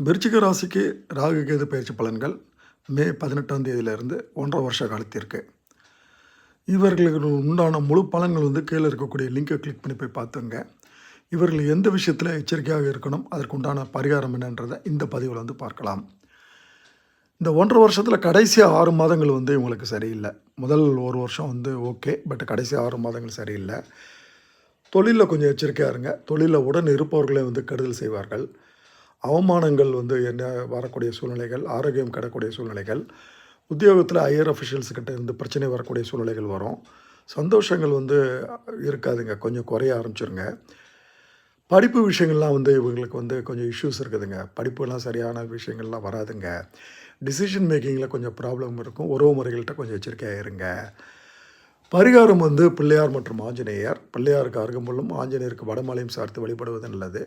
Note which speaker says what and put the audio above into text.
Speaker 1: விருச்சிக ராசிக்கு ராகு கேது பயிற்சி பலன்கள் மே 18ஆம் தேதியிலிருந்து 1.5 வருஷ காலத்திற்கு. இவர்களுக்கு உண்டான முழு பலன்கள் கீழே இருக்கக்கூடிய லிங்கை கிளிக் பண்ணி போய் பார்த்துங்க. இவர்கள் எந்த விஷயத்தில் எச்சரிக்கையாக இருக்கணும், அதற்கு உண்டான பரிகாரம் என்னன்றதை இந்த பதிவில் பார்க்கலாம். இந்த 1.5 வருஷத்தில் கடைசி 6 மாதங்கள் இவங்களுக்கு சரியில்லை. முதல் 1 வருஷம் ஓகே, பட் கடைசி 6 மாதங்கள் சரியில்லை. தொழிலில் கொஞ்சம் எச்சரிக்கையாக இருங்க. தொழிலில் உடன் இருப்பவர்களே கெடுதல் செய்வார்கள். அவமானங்கள் என்ன வரக்கூடிய சூழ்நிலைகள், ஆரோக்கியம் கெடக்கூடிய சூழ்நிலைகள், உத்தியோகத்தில் ஹையர் அஃபிஷியல்ஸ்கிட்ட இருந்து பிரச்சனை வரக்கூடிய சூழ்நிலைகள் வரும். சந்தோஷங்கள் இருக்காதுங்க, கொஞ்சம் குறைய ஆரம்பிச்சிருங்க. படிப்பு விஷயங்கள்லாம் இவங்களுக்கு கொஞ்சம் இஷ்யூஸ் இருக்குதுங்க. படிப்புலாம் சரியான விஷயங்கள்லாம் வராதுங்க. டிசிஷன் மேக்கிங்கில் கொஞ்சம் ப்ராப்ளம் இருக்கும். உறவு முறைகள்கிட்ட கொஞ்சம் எச்சரிக்கையாக இருங்க. பரிகாரம் பிள்ளையார் மற்றும் ஆஞ்சநேயர். பிள்ளையாருக்கு அருகம்புல்லும், ஆஞ்சநேயருக்கு வடமாலையும் சார்த்து வழிபடுவது நல்லது.